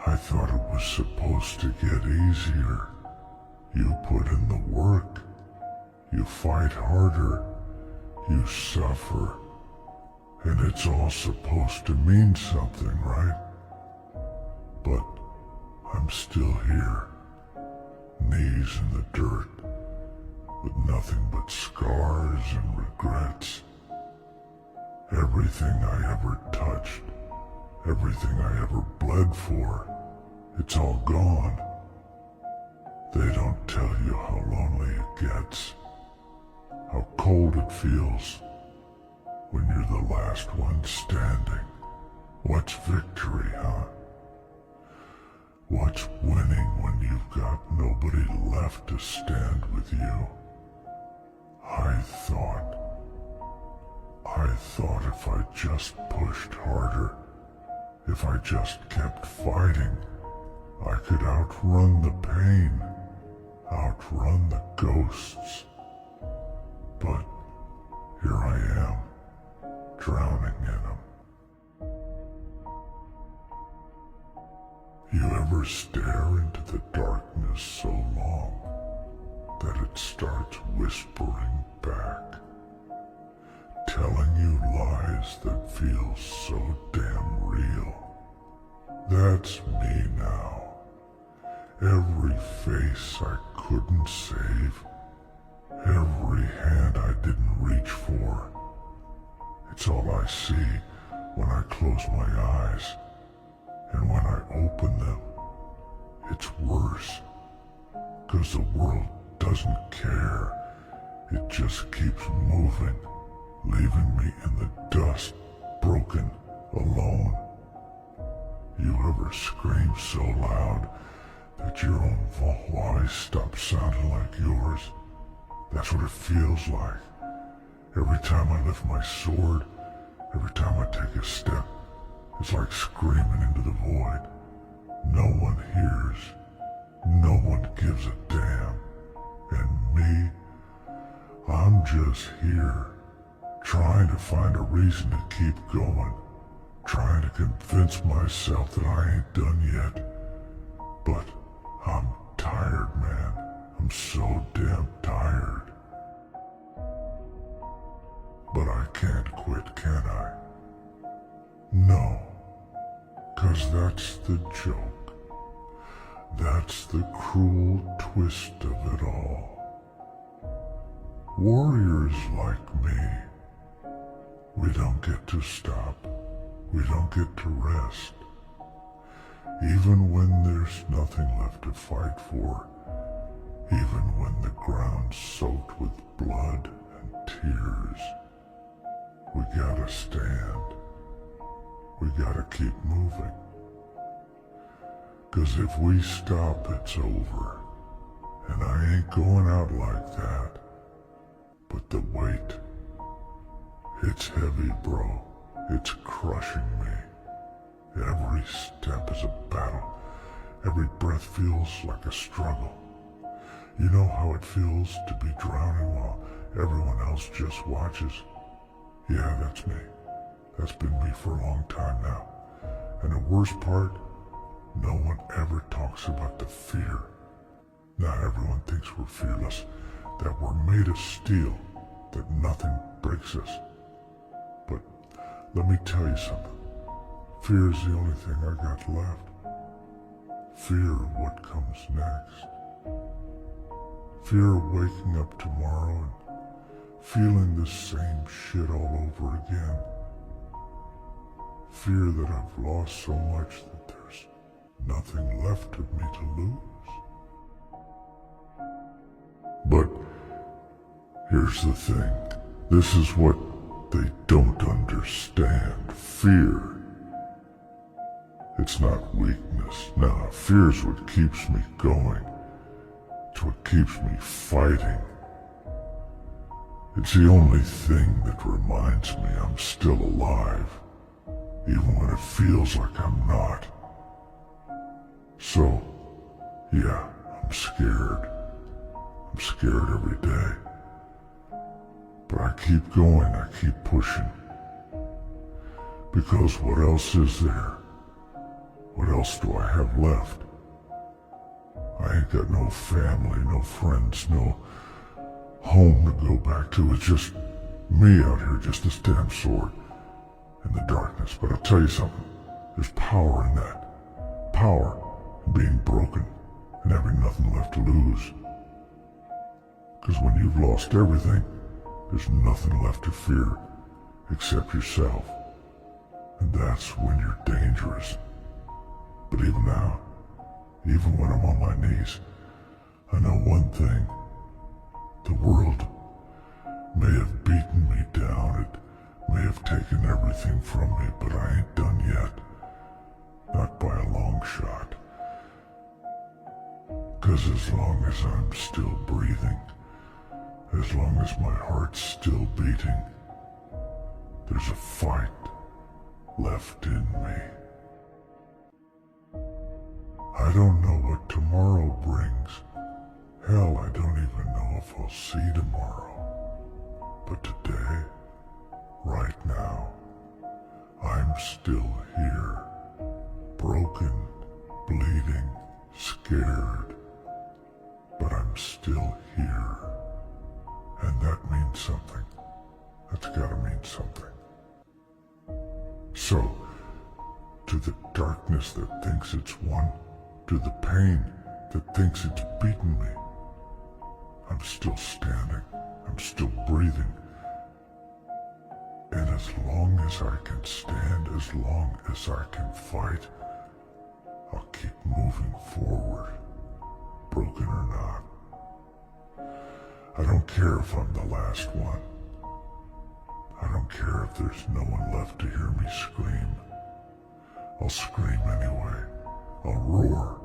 I thought it was supposed to get easier. You put in the work. You fight harder. You suffer. And it's all supposed to mean something, right? But I'm still here, knees in the dirt, with nothing but scars and regrets. Everything I ever touched, everything I ever bled for, it's all gone. They don't tell you how lonely it gets, how cold it feels when you're the last one standing. What's victory, huh? What's winning when you've got nobody left to stand with you? I thought if I just pushed harder, if I just kept fighting, I could outrun the pain, outrun the ghosts. But here I am, drowning in them. You ever stare into the darkness so long that it starts whispering back, telling you lies that feel so damn real? That's me now. Every face I couldn't save, every hand I didn't reach for. It's all I see when I close my eyes, and when I open them, it's worse. 'Cause the world doesn't care. It just keeps moving, leaving me in the dust, broken, alone. You ever scream so loud that your own voice stops sounding like yours? That's what it feels like. Every time I lift my sword, every time I take a step, it's like screaming into the void. No one hears. No one gives a damn. And me, I'm just here, trying to find a reason to keep going, trying to convince myself that I ain't done yet. But I'm tired, man. I'm so damn tired. But I can't quit, can I? No. 'Cause that's the joke. That's the cruel twist of it all. Warriors like me, we don't get to stop. We don't get to rest. Even when there's nothing left to fight for, even when the ground's soaked with blood and tears, we gotta stand. We gotta keep moving. 'Cause if we stop, it's over. And I ain't going out like that. But the weight, it's heavy, bro. It's crushing me. Every step is a battle. Every breath feels like a struggle. You know how it feels to be drowning while everyone else just watches? Yeah, that's me. That's been me for a long time now. And the worst part, no one ever talks about the fear. Not everyone thinks we're fearless, that we're made of steel, that nothing breaks us. But let me tell you something. Fear is the only thing I got left. Fear of what comes next. Fear of waking up tomorrow and feeling the same shit all over again. Fear that I've lost so much that there's nothing left of me to lose. But here's the thing. This is what they don't understand. Fear. It's not weakness. No, fear's what keeps me going. It's what keeps me fighting. It's the only thing that reminds me I'm still alive, even when it feels like I'm not. So, yeah, I'm scared. I'm scared every day. But I keep going, I keep pushing. Because what else is there? What else do I have left? I ain't got no family, no friends, no home to go back to. It's just me out here, just this damn sword in the darkness. But I'll tell you something, there's power in that. Power in being broken and having nothing left to lose. Because when you've lost everything, there's nothing left to fear except yourself. And that's when you're dangerous. But even now, even when I'm on my knees, I know one thing. The world may have beaten me down, it may have taken everything from me, but I ain't done yet. Not by a long shot. 'Cause as long as I'm still breathing, as long as my heart's still beating, there's a fight left in me. I don't know what tomorrow brings. Hell, I don't even know if I'll see tomorrow. But today, right now, I'm still here. Broken, bleeding, scared. But I'm still here. And that means something. That's gotta mean something. So, to the darkness that thinks it's won, to the pain that thinks it's beaten me, I'm still standing. I'm still breathing. And as long as I can stand, as long as I can fight, I'll keep moving forward, broken or not. I don't care if I'm the last one. I don't care if there's no one left to hear me scream. I'll scream anyway. I'll roar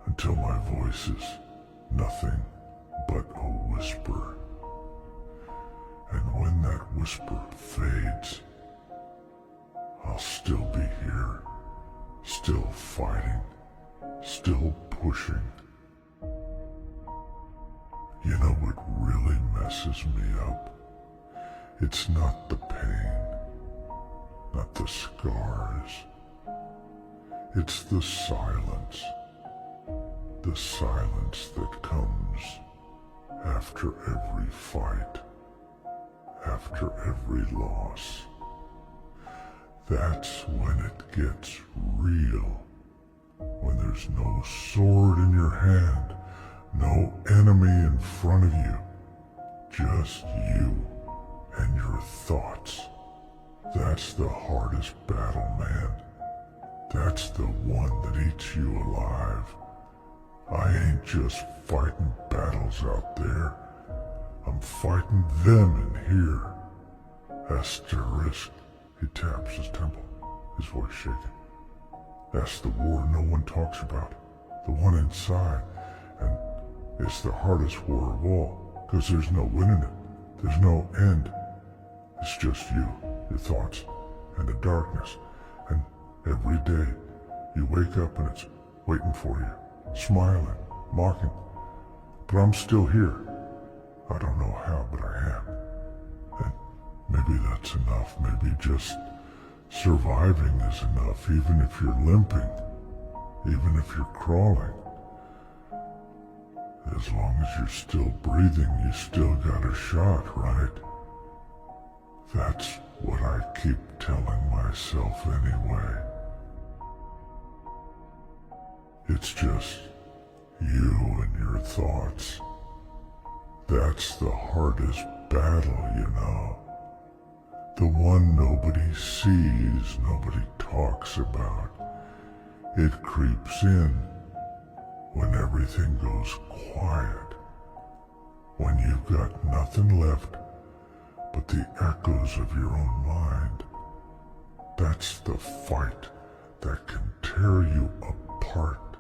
until my voice is nothing but a whisper. And when that whisper fades, I'll still be here, still fighting, still pushing. You know what really messes me up? It's not the pain, not the scars. It's the silence that comes after every fight, after every loss. That's when it gets real, when there's no sword in your hand, no enemy in front of you, just you and your thoughts. That's the hardest battle, man. That's the one that eats you alive. I ain't just fighting battles out there. I'm fighting them in here. Asterisk. He taps his temple, his voice shaking. That's the war no one talks about. The one inside. And it's the hardest war of all, because there's no winning it. There's no end. It's just you, your thoughts, and the darkness. And every day, you wake up and it's waiting for you, smiling, mocking. But I'm still here. I don't know how, but I am. And maybe that's enough. Maybe just surviving is enough, even if you're limping, even if you're crawling. As long as you're still breathing, you still got a shot, right? That's what I keep telling myself anyway. It's just you and your thoughts. That's the hardest battle, you know. The one nobody sees, nobody talks about. It creeps in when everything goes quiet. When you've got nothing left but the echoes of your own mind. That's the fight that can tear you apart,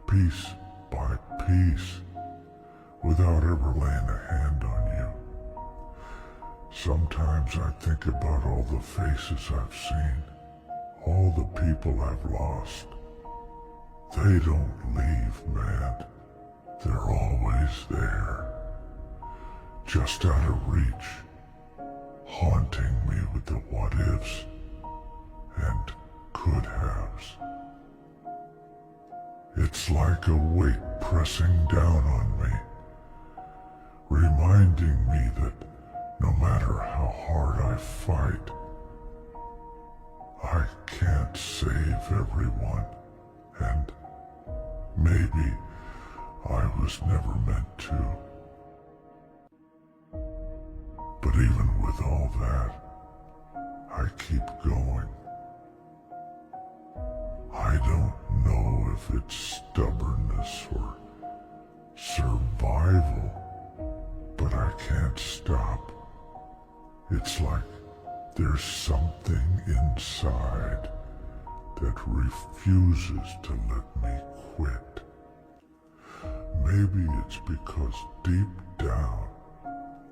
piece by piece, without ever laying a hand on you. Sometimes I think about all the faces I've seen, all the people I've lost. They don't leave, man. They're always there, just out of reach, haunting me with the what-ifs, and could-haves. It's like a weight pressing down on me, reminding me that no matter how hard I fight, I can't save everyone, and maybe I was never meant to. But even with all that, I keep going. I don't know if it's stubbornness or survival, but I can't stop. It's like there's something inside that refuses to let me quit. Maybe it's because deep down,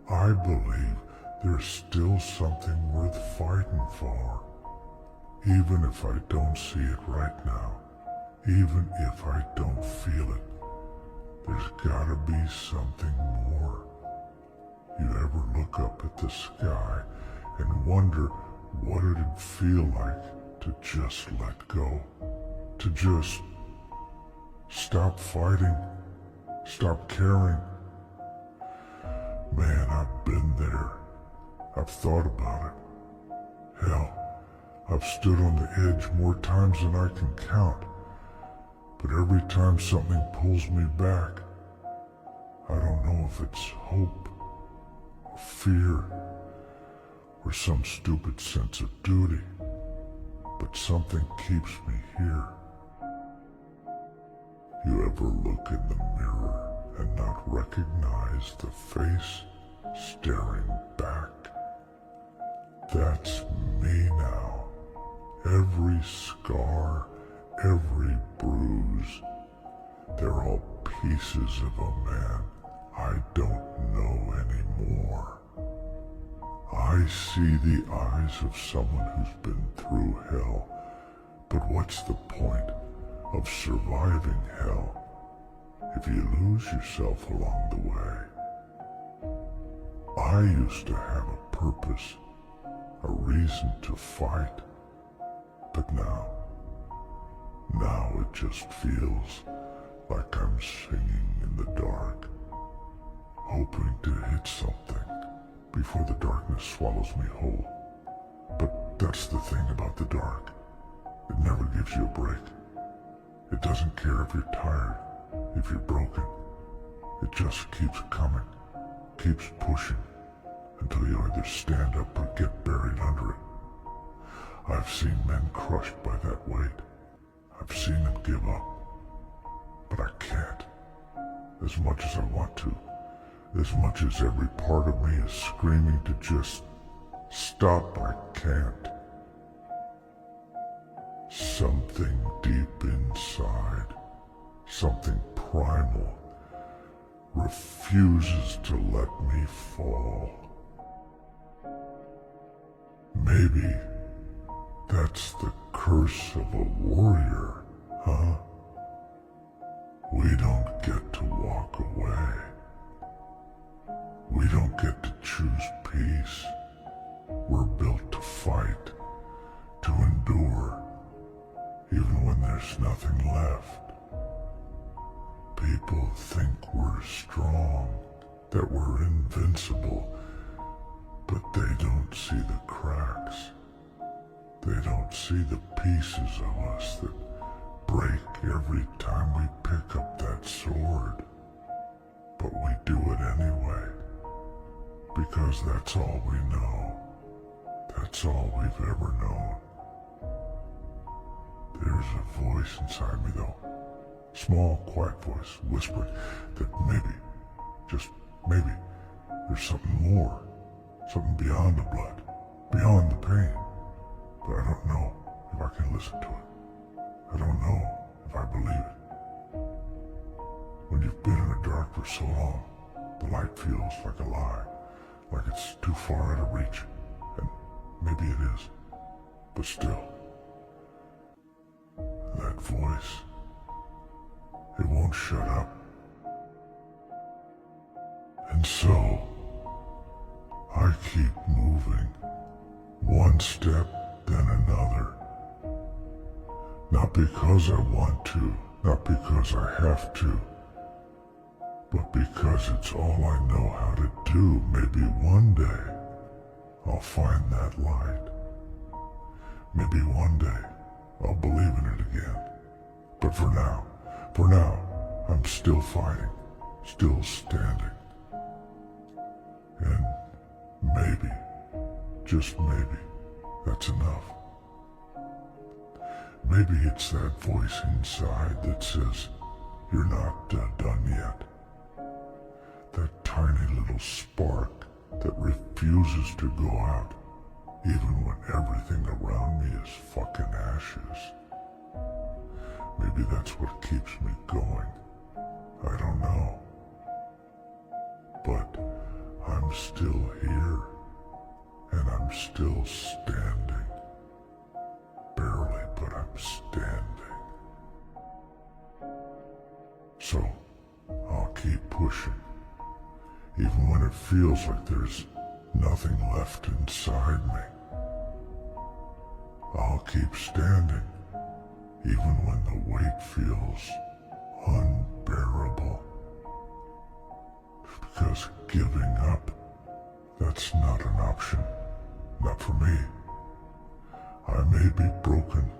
I believe there's still something worth fighting for. Even if I don't see it right now, even if I don't feel it, there's gotta be something more. You ever look up at the sky and wonder what it'd feel like to just let go? To just stop fighting, stop caring? Man, I've been there. I've thought about it. Hell, I've stood on the edge more times than I can count. But every time something pulls me back, I don't know if it's hope, or fear, or some stupid sense of duty, but something keeps me here. You ever look in the mirror and not recognize the face staring back? That's me now. Every scar, every bruise, they're all pieces of a man I don't know anymore. I see the eyes of someone who's been through hell, but what's the point of surviving hell if you lose yourself along the way? I used to have a purpose, a reason to fight, but now it just feels like I'm singing in the dark, hoping to hit something before the darkness swallows me whole. But that's the thing about the dark. It never gives you a break. It doesn't care if you're tired, if you're broken. It just keeps coming, keeps pushing, until you either stand up or get buried under it. I've seen men crushed by that weight. I've seen them give up. But I can't. As much as I want to. As much as every part of me is screaming to just stop, I can't. Something deep inside, something primal, refuses to let me fall. Maybe that's the curse of a warrior, huh? We don't get to walk away. We don't get to choose peace. We're built to fight, to endure, even when there's nothing left. People think we're strong, that we're invincible, but they don't see the cracks. They don't see the pieces of us that break every time we pick up that sword. But we do it anyway, because that's all we know. That's all we've ever known. There's a voice inside me though, small, quiet voice, whispering that maybe, just maybe, there's something more, something beyond the blood, beyond the pain. But I don't know if I can listen to it. I don't know if I believe it. When you've been in the dark for so long, the light feels like a lie, like it's too far out of reach, and maybe it is, but still, that voice, it won't shut up. And so, I keep moving, one step then another, Not because I want to, not because I have to, but because it's all I know how to do. Maybe one day I'll find that light. Maybe one day I'll believe in it again. But for now, I'm still fighting, still standing. And maybe, just maybe, that's enough. Maybe it's that voice inside that says, you're not done yet. That tiny little spark that refuses to go out, even when everything around me is fucking ashes. Maybe that's what keeps me going. I don't know. But I'm still here, and I'm still standing. Barely, but I'm standing. So, I'll keep pushing, even when it feels like there's nothing left inside me. I'll keep standing, even when the weight feels unbearable. Because giving up, that's not an option. Not for me. I may be broken,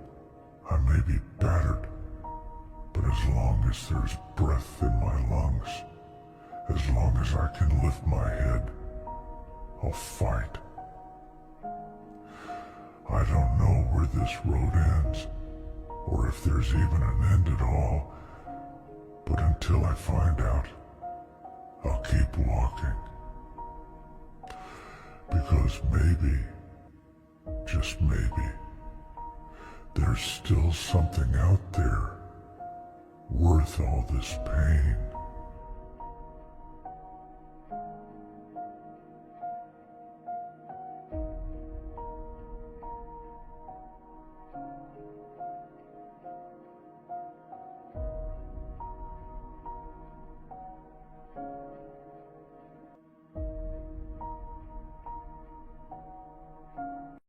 I may be battered, but as long as there's breath in my lungs, as long as I can lift my head, I'll fight. I don't know where this road ends, or if there's even an end at all, but until I find out, I'll keep walking. Because maybe, just maybe, there's still something out there worth all this pain.